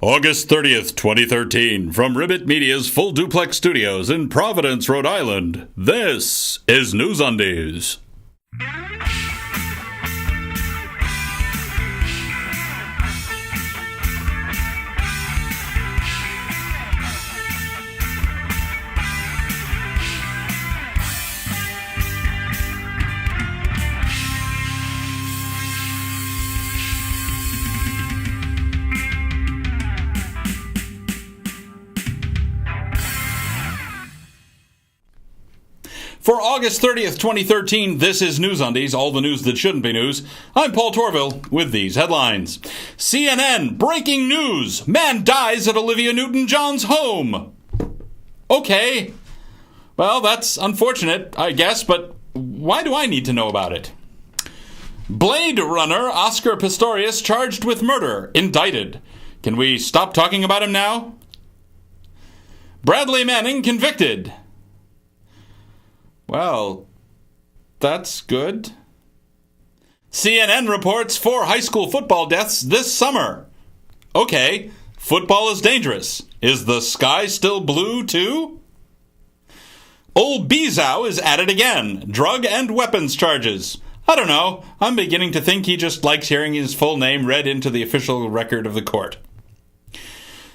August 30th, 2013, from Ribbit Media's full duplex studios in Providence, Rhode Island, this is NewsUndies. For August 30th, 2013, this is NewsUndies, all the news that shouldn't be news. I'm Paul Torville with these headlines. CNN, breaking news. Man dies at Olivia Newton-John's home. Okay. Well, that's unfortunate, I guess, but why do I need to know about it? Blade Runner Oscar Pistorius charged with murder, indicted. Can we stop talking about him now? Bradley Manning convicted. Well, that's good. CNN reports 4 high school football deaths this summer. Okay, football is dangerous. Is the sky still blue, too? Old Bezow is at it again. Drug and weapons charges. I don't know. I'm beginning to think he just likes hearing his full name read into the official record of the court.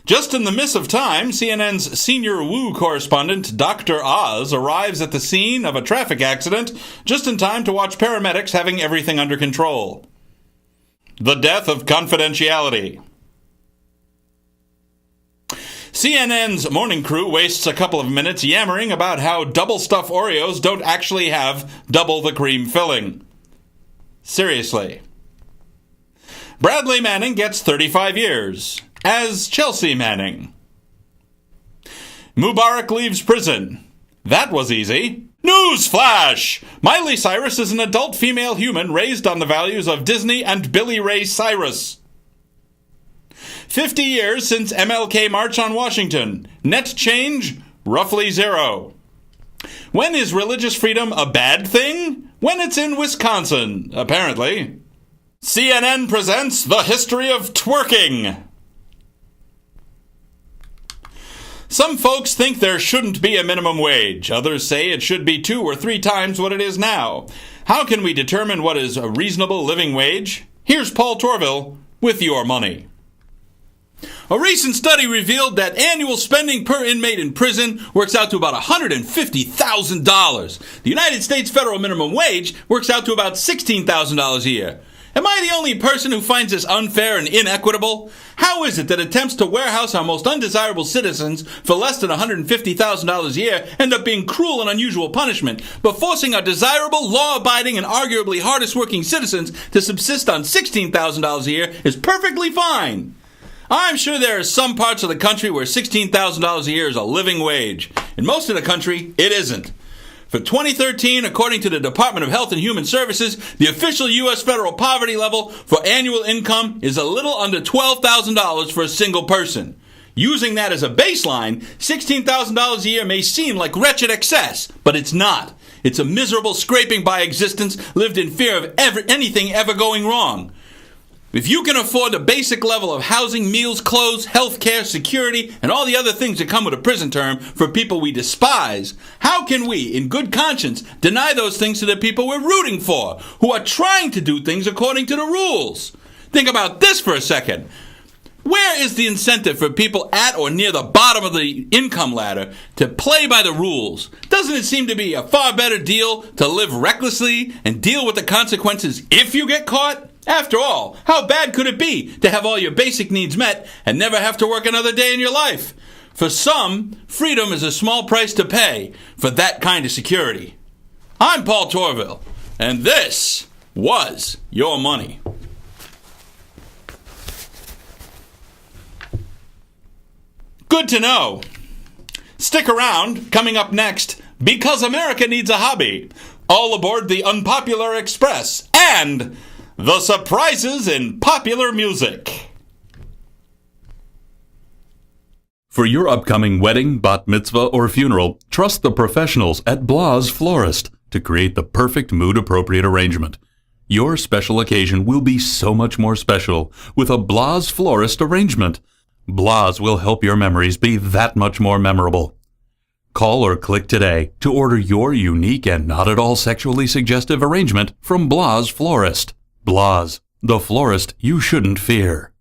Just in the miss of time, CNN's senior Woo correspondent, Dr. Oz, arrives at the scene of a traffic accident just in time to watch paramedics having everything under control. The death of confidentiality. CNN's morning crew wastes a couple of minutes yammering about how double-stuffed Oreos don't actually have double the cream filling. Seriously. Bradley Manning gets 35 years. As Chelsea Manning. Mubarak leaves prison. That was easy. News flash! Miley Cyrus is an adult female human raised on the values of Disney and Billy Ray Cyrus. 50 years since MLK March on Washington. Net change, roughly 0. When is religious freedom a bad thing? When it's in Wisconsin, apparently. CNN presents the history of twerking. Some folks think there shouldn't be a minimum wage. Others say it should be 2 or 3 times what it is now. How can we determine what is a reasonable living wage? Here's Paul Torville with your money. A recent study revealed that annual spending per inmate in prison works out to about $150,000. The United States federal minimum wage works out to about $16,000 a year. Am I the only person who finds this unfair and inequitable? How is it that attempts to warehouse our most undesirable citizens for less than $150,000 a year end up being cruel and unusual punishment, but forcing our desirable, law-abiding, and arguably hardest-working citizens to subsist on $16,000 a year is perfectly fine? I'm sure there are some parts of the country where $16,000 a year is a living wage. In most of the country, it isn't. For 2013, according to the Department of Health and Human Services, the official U.S. federal poverty level for annual income is a little under $12,000 for a single person. Using that as a baseline, $16,000 a year may seem like wretched excess, but it's not. It's a miserable scraping by existence lived in fear of anything ever going wrong. If you can afford the basic level of housing, meals, clothes, health care, security, and all the other things that come with a prison term for people we despise, how can we, in good conscience, deny those things to the people we're rooting for, who are trying to do things according to the rules? Think about this for a second. Where is the incentive for people at or near the bottom of the income ladder to play by the rules? Doesn't it seem to be a far better deal to live recklessly and deal with the consequences if you get caught? After all, how bad could it be to have all your basic needs met and never have to work another day in your life? For some, freedom is a small price to pay for that kind of security. I'm Paul Torville, and this was your money. Good to know. Stick around. Coming up next, Because America Needs a Hobby. All aboard the Unpopular Express. And the surprises in popular music. For your upcoming wedding, bat mitzvah, or funeral, trust the professionals at Blah's Florist to create the perfect mood-appropriate arrangement. Your special occasion will be so much more special with a Blah's Florist arrangement. Blahs will help your memories be that much more memorable. Call or click today to order your unique and not at all sexually suggestive arrangement from Blahs Florist. Blahs, the florist you shouldn't fear.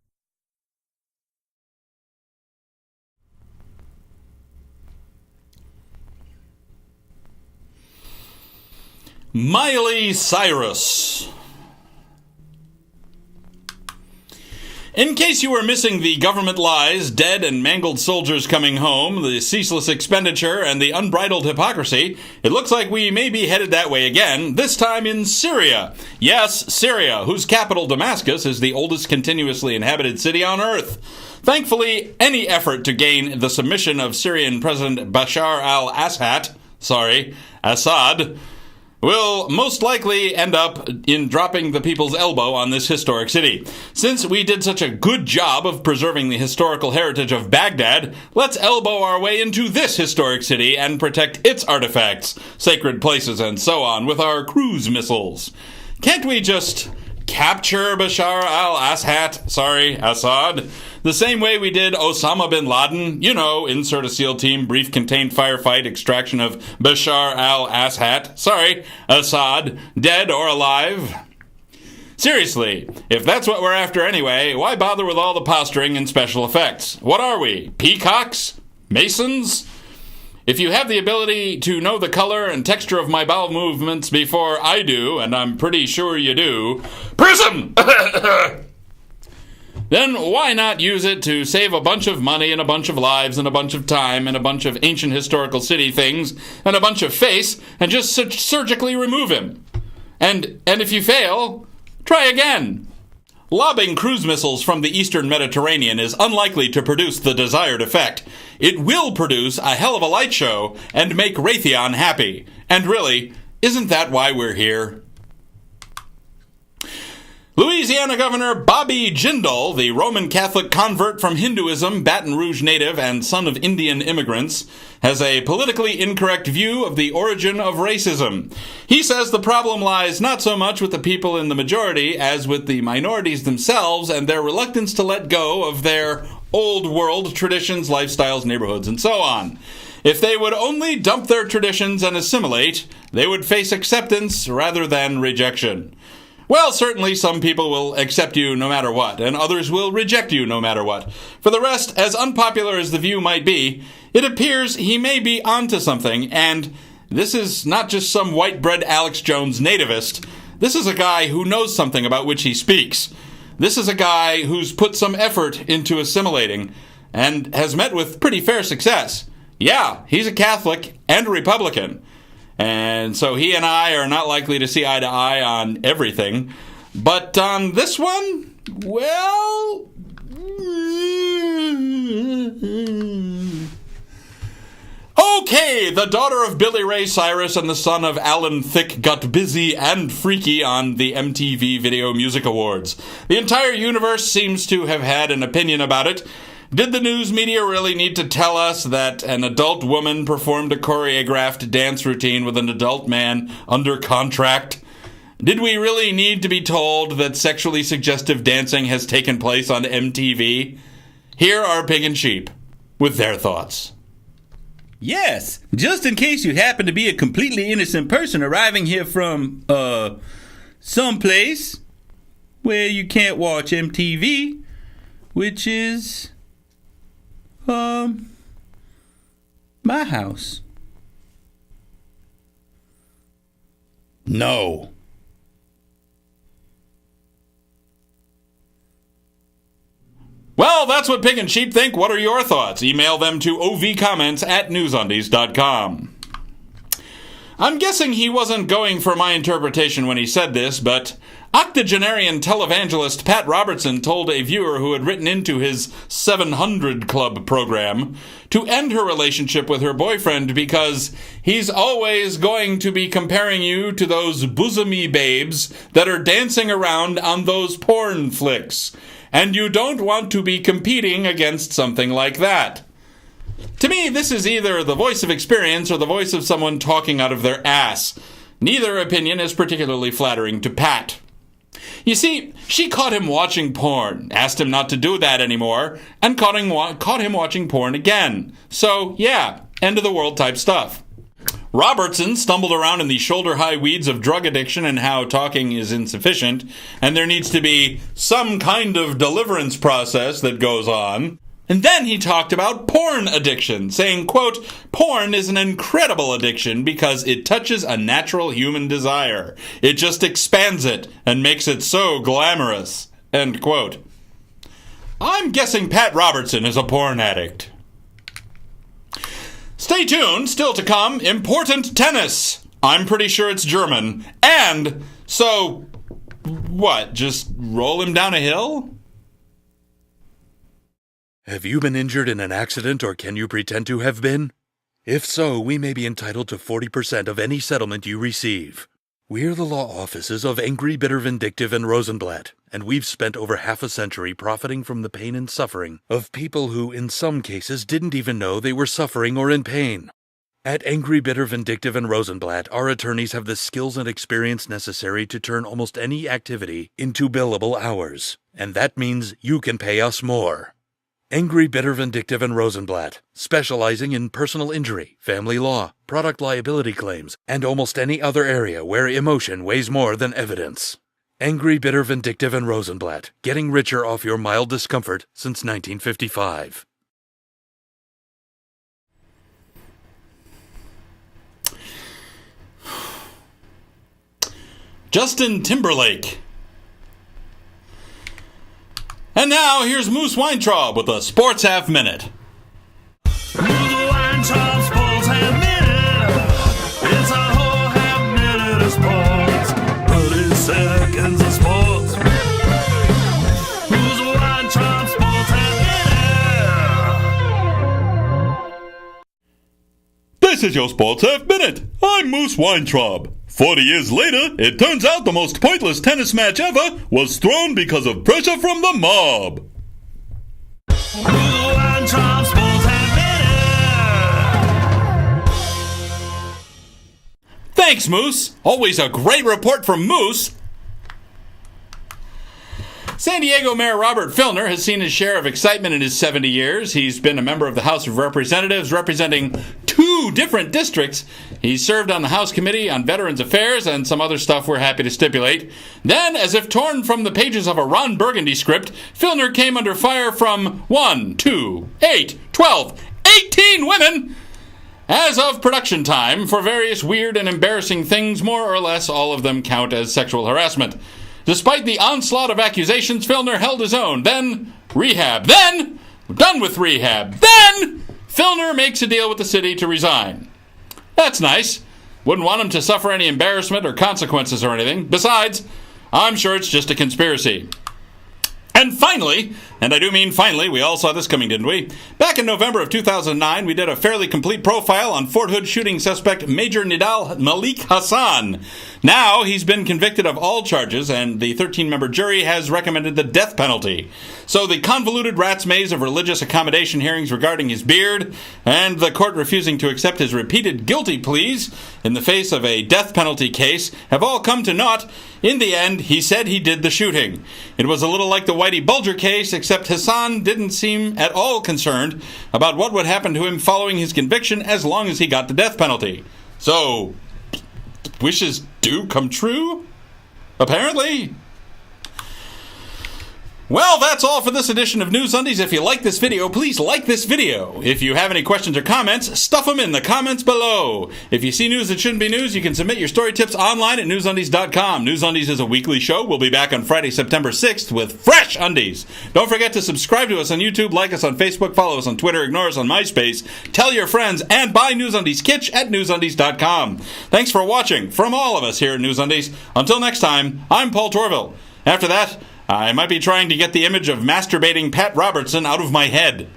Miley Cyrus. In case you were missing the government lies, dead and mangled soldiers coming home, the ceaseless expenditure, and the unbridled hypocrisy, it looks like we may be headed that way again, this time in Syria. Yes, Syria, whose capital Damascus is the oldest continuously inhabited city on earth. Thankfully, any effort to gain the submission of Syrian President Bashar al-Assad, will most likely end up in dropping the people's elbow on this historic city. Since we did such a good job of preserving the historical heritage of Baghdad, let's elbow our way into this historic city and protect its artifacts, sacred places, and so on with our cruise missiles. Can't we just capture Bashar al-Assad, the same way we did Osama bin Laden? You know, insert a SEAL team, brief contained firefight, extraction of Bashar Assad, dead or alive. Seriously, if that's what we're after anyway, why bother with all the posturing and special effects? What are we, peacocks? Masons? If you have the ability to know the color and texture of my bowel movements before I do, and I'm pretty sure you do, PRISM! Then why not use it to save a bunch of money and a bunch of lives and a bunch of time and a bunch of ancient historical city things and a bunch of face and just surgically remove him? And if you fail, try again. Lobbing cruise missiles from the eastern Mediterranean is unlikely to produce the desired effect. It will produce a hell of a light show and make Raytheon happy. And really, isn't that why we're here? Louisiana Governor Bobby Jindal, the Roman Catholic convert from Hinduism, Baton Rouge native, and son of Indian immigrants, has a politically incorrect view of the origin of racism. He says the problem lies not so much with the people in the majority as with the minorities themselves and their reluctance to let go of their old world traditions, lifestyles, neighborhoods, and so on. If they would only dump their traditions and assimilate, they would face acceptance rather than rejection. Well, certainly some people will accept you no matter what, and others will reject you no matter what. For the rest, as unpopular as the view might be, it appears he may be onto something, and this is not just some white-bread Alex Jones nativist. This is a guy who knows something about which he speaks. This is a guy who's put some effort into assimilating, and has met with pretty fair success. Yeah, he's a Catholic and a Republican. And so he and I are not likely to see eye to eye on everything. But on this one, well... Okay, the daughter of Billy Ray Cyrus and the son of Alan Thicke got busy and freaky on the MTV Video Music Awards. The entire universe seems to have had an opinion about it. Did the news media really need to tell us that an adult woman performed a choreographed dance routine with an adult man under contract? Did we really need to be told that sexually suggestive dancing has taken place on MTV? Here are Pig and Sheep with their thoughts. Yes, just in case you happen to be a completely innocent person arriving here from, someplace where you can't watch MTV, which is... my house. No. Well, that's what Pig and Sheep think. What are your thoughts? Email them to ovcomments@newsundies.com. I'm guessing he wasn't going for my interpretation when he said this, but octogenarian televangelist Pat Robertson told a viewer who had written into his 700 Club program to end her relationship with her boyfriend because he's always going to be comparing you to those bosomy babes that are dancing around on those porn flicks, and you don't want to be competing against something like that. To me, this is either the voice of experience or the voice of someone talking out of their ass. Neither opinion is particularly flattering to Pat. You see, she caught him watching porn, asked him not to do that anymore, and caught him watching porn again. So, yeah, end of the world type stuff. Robertson stumbled around in the shoulder-high weeds of drug addiction and how talking is insufficient, and there needs to be some kind of deliverance process that goes on. And then he talked about porn addiction, saying, quote, "Porn is an incredible addiction because it touches a natural human desire. It just expands it and makes it so glamorous," end quote. I'm guessing Pat Robertson is a porn addict. Stay tuned, still to come, important tennis. I'm pretty sure it's German. And, so, what, just roll him down a hill? Have you been injured in an accident, or can you pretend to have been? If so, we may be entitled to 40% of any settlement you receive. We're the law offices of Angry, Bitter, Vindictive, and Rosenblatt, and we've spent over half a century profiting from the pain and suffering of people who, in some cases, didn't even know they were suffering or in pain. At Angry, Bitter, Vindictive, and Rosenblatt, our attorneys have the skills and experience necessary to turn almost any activity into billable hours, and that means you can pay us more. Angry, Bitter, Vindictive, and Rosenblatt, specializing in personal injury, family law, product liability claims, and almost any other area where emotion weighs more than evidence. Angry, Bitter, Vindictive, and Rosenblatt, getting richer off your mild discomfort since 1955. Justin Timberlake. And now, here's Moose Weintraub with a Sports Half Minute. Moose Weintraub Sports Half Minute. It's a whole half minute of sports. 30 seconds of sports. Moose Weintraub Sports Half Minute. This is your Sports Half Minute. I'm Moose Weintraub. 40 years later, it turns out the most pointless tennis match ever was thrown because of pressure from the mob. Thanks, Moose. Always a great report from Moose. San Diego Mayor Robert Filner has seen his share of excitement in his 70 years. He's been a member of the House of Representatives representing 2 different districts. He served on the House Committee on Veterans Affairs and some other stuff we're happy to stipulate. Then, as if torn from the pages of a Ron Burgundy script, Filner came under fire from 1, 2, 8, 12, 18 women as of production time for various weird and embarrassing things. More or less all of them count as sexual harassment. Despite the onslaught of accusations, Filner held his own. Then, rehab. Then, done with rehab. Then, Filner makes a deal with the city to resign. That's nice. Wouldn't want him to suffer any embarrassment or consequences or anything. Besides, I'm sure it's just a conspiracy. And finally, and I do mean finally, we all saw this coming, didn't we? Back in November of 2009, we did a fairly complete profile on Fort Hood shooting suspect Major Nidal Malik Hassan. Now, he's been convicted of all charges, and the 13-member jury has recommended the death penalty. So the convoluted rat's maze of religious accommodation hearings regarding his beard, and the court refusing to accept his repeated guilty pleas in the face of a death penalty case have all come to naught. In the end, he said he did the shooting. It was a little like the Whitey Bulger case, except Hassan didn't seem at all concerned about what would happen to him following his conviction as long as he got the death penalty. So, wishes do come true? Apparently. Well, that's all for this edition of NewsUndies. If you like this video, please like this video. If you have any questions or comments, stuff them in the comments below. If you see news that shouldn't be news, you can submit your story tips online at NewsUndies.com. NewsUndies is a weekly show. We'll be back on Friday, September 6th with fresh undies. Don't forget to subscribe to us on YouTube, like us on Facebook, follow us on Twitter, ignore us on MySpace, tell your friends, and buy NewsUndies kitsch at NewsUndies.com. Thanks for watching from all of us here at NewsUndies. Until next time, I'm Paul Torville. After that, I might be trying to get the image of masturbating Pat Robertson out of my head.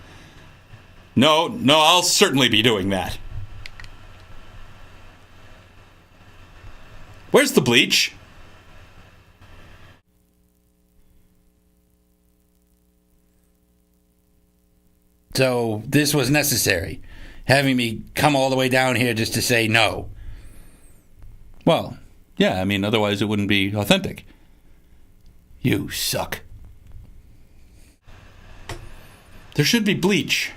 No, I'll certainly be doing that. Where's the bleach? So this was necessary, having me come all the way down here just to say no. Well, yeah, I mean, otherwise it wouldn't be authentic. You suck. There should be bleach.